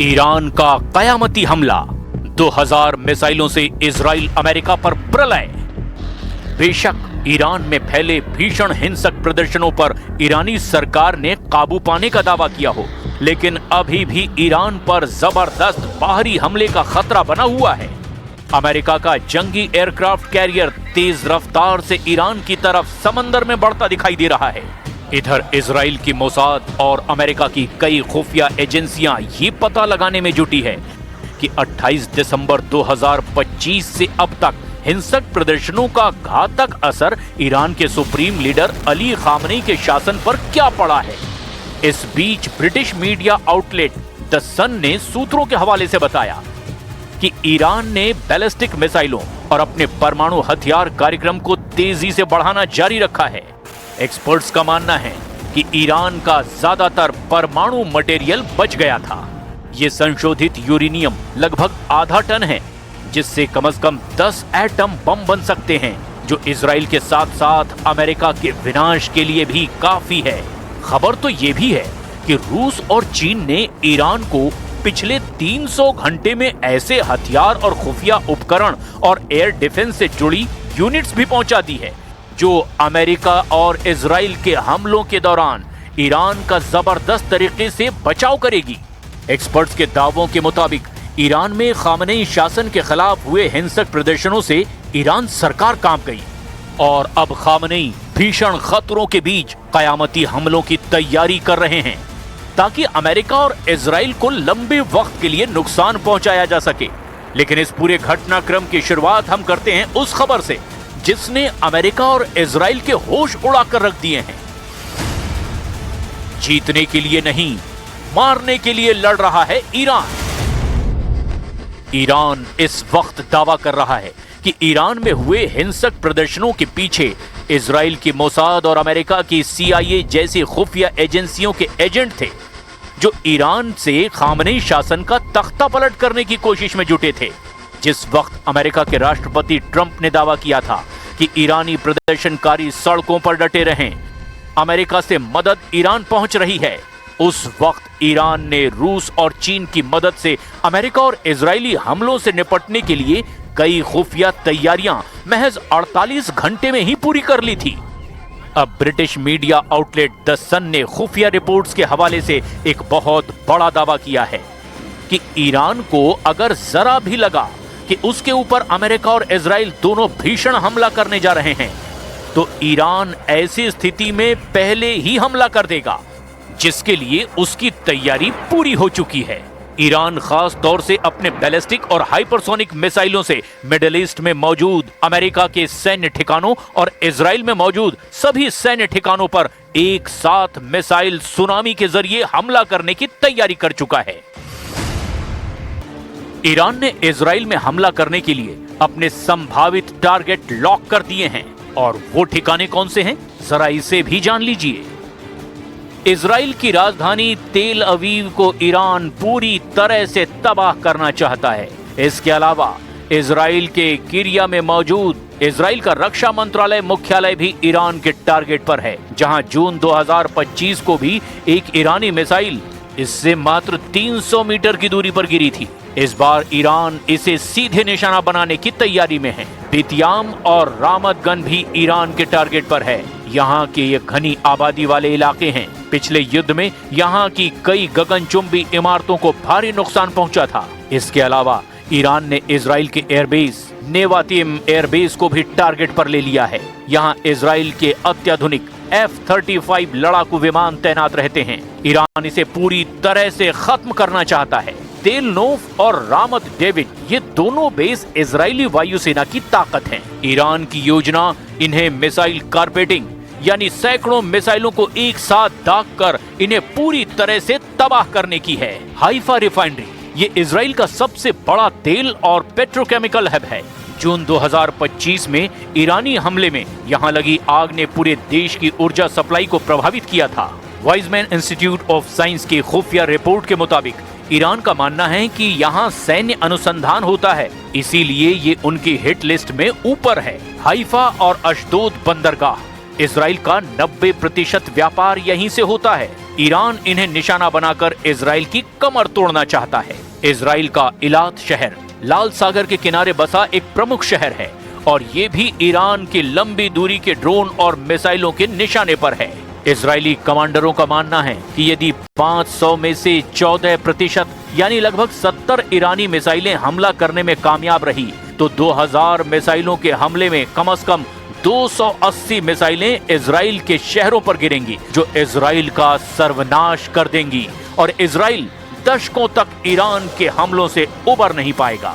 Iran का कयामती हमला, 2000 मिसाइलों से इजराइल अमेरिका पर प्रलय। बेशक ईरान में फैले भीषण हिंसक प्रदर्शनों पर ईरानी सरकार ने काबू पाने का दावा किया हो, लेकिन अभी भी ईरान पर जबरदस्त बाहरी हमले का खतरा बना हुआ है। अमेरिका का जंगी एयरक्राफ्ट कैरियर तेज रफ्तार से ईरान की तरफ समंदर में बढ़ता दिखाई दे रहा है। इधर इजराइल की मोसाद और अमेरिका की कई खुफिया एजेंसियां ये पता लगाने में जुटी है कि 28 दिसंबर 2025 से अब तक हिंसक प्रदर्शनों का घातक असर ईरान के सुप्रीम लीडर अली खामनेई के शासन पर क्या पड़ा है। इस बीच ब्रिटिश मीडिया आउटलेट द सन ने सूत्रों के हवाले से बताया कि ईरान ने बैलिस्टिक मिसाइलों और अपने परमाणु हथियार कार्यक्रम को तेजी से बढ़ाना जारी रखा है। एक्सपर्ट्स का मानना है कि ईरान का ज्यादातर परमाणु मटेरियल बच गया था। ये संशोधित यूरेनियम लगभग आधा टन है, जिससे कम से कम 10 एटम बम बन सकते हैं, जो इजराइल के साथ साथ अमेरिका के विनाश के लिए भी काफी है। खबर तो ये भी है कि रूस और चीन ने ईरान को पिछले 300 घंटे में ऐसे हथियार और खुफिया उपकरण और एयर डिफेंस से जुड़ी यूनिट्स भी पहुंचा दी है, जो अमेरिका और इजराइल के हमलों के दौरान ईरान का जबरदस्त तरीके से बचाव करेगी। एक्सपर्ट्स के दावों के मुताबिक ईरान में खामनेई शासन के खिलाफ हुए हिंसक प्रदर्शनों से ईरान सरकार कांप गई और अब खामनेई भीषण खतरों के बीच कयामती हमलों की तैयारी कर रहे हैं, ताकि अमेरिका और इजराइल को लंबे वक्त के लिए नुकसान पहुंचाया जा सके। लेकिन इस पूरे घटनाक्रम की शुरुआत हम करते हैं उस खबर से जिसने अमेरिका और इजराइल के होश उड़ाकर रख दिए हैं। जीतने के लिए नहीं, मारने के लिए लड़ रहा है ईरान। ईरान इस वक्त दावा कर रहा है कि ईरान में हुए हिंसक प्रदर्शनों के पीछे इजराइल की मोसाद और अमेरिका की CIA जैसी खुफिया एजेंसियों के एजेंट थे, जो ईरान से खामनेई शासन का तख्ता पलट करने की कोशिश में जुटे थे। जिस वक्त अमेरिका के राष्ट्रपति ट्रंप ने दावा किया था कि ईरानी प्रदर्शनकारी सड़कों पर डटे रहें, अमेरिका से मदद ईरान पहुंच रही है, उस वक्त ईरान ने रूस और चीन की मदद से अमेरिका और इजरायली हमलों से निपटने के लिए कई खुफिया तैयारियां महज 48 घंटे में ही पूरी कर ली थी। अब ब्रिटिश मीडिया आउटलेट द सन ने खुफिया रिपोर्ट्स के हवाले से एक बहुत बड़ा दावा किया है कि ईरान को अगर जरा भी लगा कि उसके ऊपर अमेरिका और इजराइल दोनों भीषण हमला करने जा रहे हैं, तो ईरान ऐसी स्थिति में पहले ही हमला कर देगा, जिसके लिए उसकी तैयारी पूरी हो चुकी है। ईरान खास तौर से अपने बैलिस्टिक और हाइपरसोनिक मिसाइलों से मिडिल ईस्ट में मौजूद अमेरिका के सैन्य ठिकानों और इजराइल में मौजूद सभी सैन्य ठिकानों पर एक साथ मिसाइल सुनामी के जरिए हमला करने की तैयारी कर चुका है। ईरान ने इजराइल में हमला करने के लिए अपने संभावित टारगेट लॉक कर दिए हैं, और वो ठिकाने कौन से हैं, जरा इसे भी जान लीजिए। इजराइल की राजधानी तेल अवीव को ईरान पूरी तरह से तबाह करना चाहता है। इसके अलावा इजराइल के किरिया में मौजूद इजराइल का रक्षा मंत्रालय मुख्यालय भी ईरान के टारगेट पर है, जहां जून 2025 को भी एक ईरानी मिसाइल इससे मात्र 300 मीटर की दूरी पर गिरी थी। इस बार ईरान इसे सीधे निशाना बनाने की तैयारी में है। बितियाम और रामतगन भी ईरान के टारगेट पर है। यहाँ के ये घनी आबादी वाले इलाके हैं। पिछले युद्ध में यहाँ की कई गगनचुंबी इमारतों को भारी नुकसान पहुंचा था। इसके अलावा ईरान ने इजराइल के एयरबेस नेवातिम एयरबेस को भी टारगेट पर ले लिया है। यहाँ इजराइल के अत्याधुनिक F-35 लड़ाकू विमान तैनात रहते हैं। ईरान इसे पूरी तरह से खत्म करना चाहता है। तेल नोफ और रामत डेविड, ये दोनों बेस इजरायली वायुसेना की ताकत हैं। ईरान की योजना इन्हें मिसाइल कारपेटिंग यानी सैकड़ों मिसाइलों को एक साथ दाग कर इन्हें पूरी तरह से तबाह करने की है। हाइफा रिफाइनरी ये इजराइल का सबसे बड़ा तेल और पेट्रोकेमिकल हब है। जून 2025 में ईरानी हमले में यहाँ लगी आग ने पूरे देश की ऊर्जा सप्लाई को प्रभावित किया था। वाइजमैन इंस्टीट्यूट ऑफ साइंस की खुफिया रिपोर्ट के मुताबिक ईरान का मानना है कि यहाँ सैन्य अनुसंधान होता है, इसीलिए ये उनकी हिट लिस्ट में ऊपर है। हाइफा और अशदोद बंदरगाह, इजराइल का 90% व्यापार यहीं से होता है। ईरान इन्हें निशाना बनाकर इजराइल की कमर तोड़ना चाहता है। इजराइल का इलात शहर लाल सागर के किनारे बसा एक प्रमुख शहर है और ये भी ईरान की लंबी दूरी के ड्रोन और मिसाइलों के निशाने पर है। इजरायली कमांडरों का मानना है कि यदि 500 में से 14% यानी लगभग 70 ईरानी मिसाइलें हमला करने में कामयाब रही तो 2000 मिसाइलों के हमले में कम से कम 280 मिसाइलें इजराइल के शहरों पर गिरेंगी, जो इजराइल का सर्वनाश कर देंगी और इजराइल दशकों तक ईरान के हमलों से उबर नहीं पाएगा।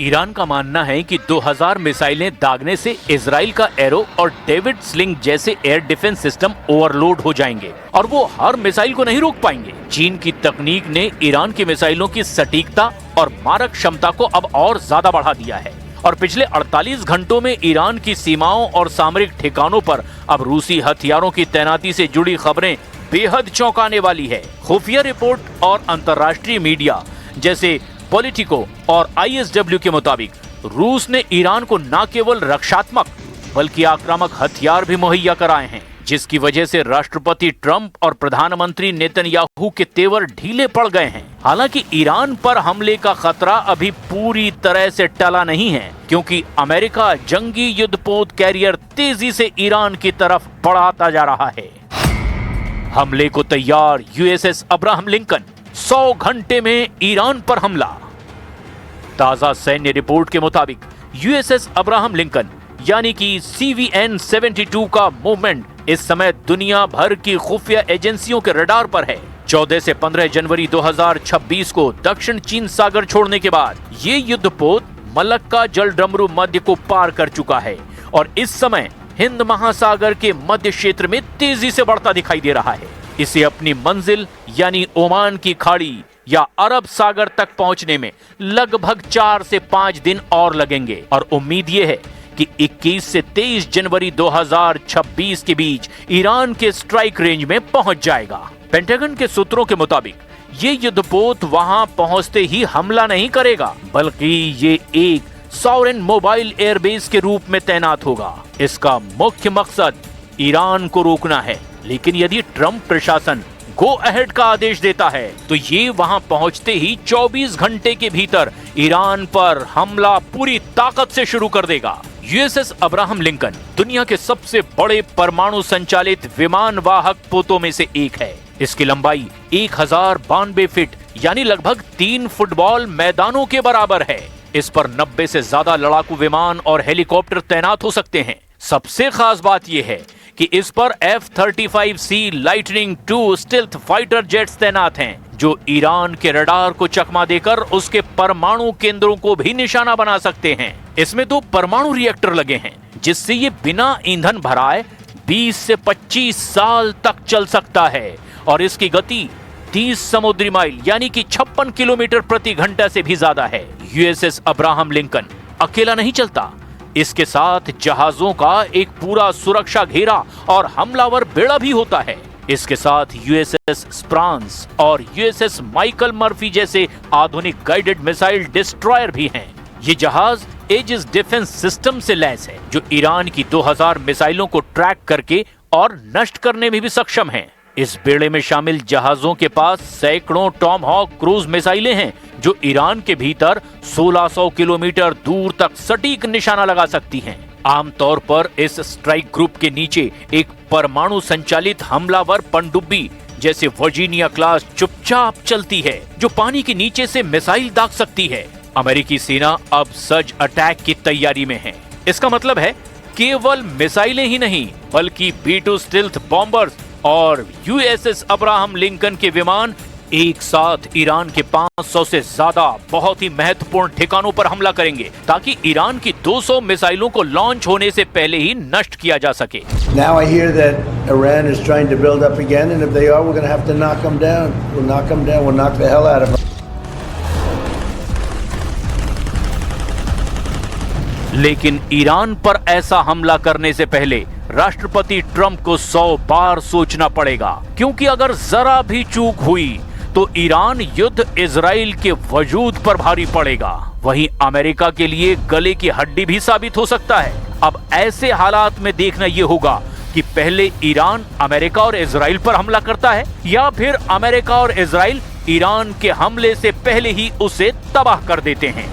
ईरान का मानना है कि 2000 मिसाइलें दागने से इजराइल का एरो और डेविड स्लिंग जैसे एयर डिफेंस सिस्टम ओवरलोड हो जाएंगे और वो हर मिसाइल को नहीं रोक पाएंगे। चीन की तकनीक ने ईरान की मिसाइलों की सटीकता और मारक क्षमता को अब और ज्यादा बढ़ा दिया है और पिछले 48 घंटों में ईरान की सीमाओं और सामरिक ठिकानों पर अब रूसी हथियारों की तैनाती से जुड़ी खबरें बेहद चौंकाने वाली है। खुफिया रिपोर्ट और अंतर्राष्ट्रीय मीडिया जैसे पॉलिटिको और ISW के मुताबिक रूस ने ईरान को न केवल रक्षात्मक बल्कि आक्रामक हथियार भी मुहैया कराए हैं, जिसकी वजह से राष्ट्रपति ट्रंप और प्रधानमंत्री नेतन्याहू के तेवर ढीले पड़ गए हैं। हालांकि ईरान पर हमले का खतरा अभी पूरी तरह से टला नहीं है, क्योंकि अमेरिका जंगी युद्धपोत कैरियर तेजी से ईरान की तरफ बढ़ाता जा रहा है। हमले को तैयार USS अब्राहम लिंकन, 100 घंटे में ईरान पर हमला। ताजा सैन्य रिपोर्ट के मुताबिक USS अब्राहम लिंकन यानी कि CVN-72 का मूवमेंट इस समय दुनिया भर की खुफिया एजेंसियों के रडार पर है। 14 से 15 जनवरी 2026 को दक्षिण चीन सागर छोड़ने के बाद ये युद्धपोत मलक्का जलडमरू मध्य को पार कर चुका है और इस समय हिंद महासागर के मध्य क्षेत्र में तेजी से बढ़ता दिखाई दे रहा है। इसे अपनी मंजिल यानी ओमान की खाड़ी या अरब सागर तक पहुंचने में लगभग 4 से 5 दिन और लगेंगे और उम्मीद ये है कि 21 से 23 जनवरी 2026 के बीच ईरान के स्ट्राइक रेंज में पहुंच जाएगा। पेंटागन के सूत्रों के मुताबिक ये युद्धपोत वहां पहुंचते ही हमला नहीं करेगा, बल्कि ये एक सॉवरेन मोबाइल एयरबेस के रूप में तैनात होगा। इसका मुख्य मकसद ईरान को रोकना है, लेकिन यदि ट्रंप प्रशासन गो अहेड का आदेश देता है तो ये वहां पहुंचते ही 24 घंटे के भीतर ईरान पर हमला पूरी ताकत से शुरू कर देगा। USS अब्राहम लिंकन दुनिया के सबसे बड़े परमाणु संचालित विमान वाहक पोतों में से एक है। इसकी लंबाई 1092 फीट यानी लगभग 3 फुटबॉल मैदानों के बराबर है। इस पर 90 से ज्यादा लड़ाकू विमान और हेलीकॉप्टर तैनात हो सकते हैं। सबसे खास बात यह है कि इस पर F-35C lightning II stealth fighter jets तैनात हैं, जो ईरान के रडार को चकमा देकर उसके परमाणु केंद्रों को भी निशाना बना सकते हैं। इसमें 2 परमाणु रिएक्टर लगे हैं, जिससे ये बिना ईंधन भराए 20 से 25 साल तक चल सकता है और इसकी गति 30 समुद्री माइल यानी कि 56 किलोमीटर प्रति घंटा से भी ज्यादा है। USS अब्राहम लिंकन अकेला नहीं चलता, इसके साथ जहाजों का एक पूरा सुरक्षा घेरा और हमलावर बेड़ा भी होता है। इसके साथ USS स्प्रांस और USS माइकल मर्फी जैसे आधुनिक गाइडेड मिसाइल डिस्ट्रॉयर भी हैं। ये जहाज एजिस डिफेंस सिस्टम से लैस है, जो ईरान की 2000 मिसाइलों को ट्रैक करके और नष्ट करने में भी सक्षम हैं। इस बेड़े में शामिल जहाजों के पास सैकड़ों टॉमहॉक क्रूज मिसाइलें हैं, जो ईरान के भीतर 1600 किलोमीटर दूर तक सटीक निशाना लगा सकती हैं। आमतौर पर इस स्ट्राइक ग्रुप के नीचे एक परमाणु संचालित हमलावर पनडुब्बी जैसे वर्जीनिया क्लास चुपचाप चलती है, जो पानी के नीचे से मिसाइल दाग सकती है। अमेरिकी सेना अब सर्ज अटैक की तैयारी में है। इसका मतलब है केवल मिसाइलें ही नहीं, बल्कि B-2 स्टेल्थ बॉम्बर्स और USS अब्राहम लिंकन के विमान एक साथ ईरान के 500 से ज्यादा बहुत ही महत्वपूर्ण ठिकानों पर हमला करेंगे, ताकि ईरान की 200 मिसाइलों को लॉन्च होने से पहले ही नष्ट किया जा सके। Now I hear that Iran is trying to build up again, and if they are, we're going to have to knock them down. We'll knock them down. We'll knock the hell out of them. लेकिन Iran पर ऐसा हमला करने से पहले राष्ट्रपति Trump को 100 बार सोचना पड़ेगा, क्योंकि अगर जरा भी चूक हुई तो ईरान युद्ध इजराइल के वजूद पर भारी पड़ेगा। वहीं अमेरिका के लिए गले की हड्डी भी साबित हो सकता है। अब ऐसे हालात में देखना यह होगा कि पहले ईरान अमेरिका और इजराइल पर हमला करता है या फिर अमेरिका और इजराइल ईरान के हमले से पहले ही उसे तबाह कर देते हैं।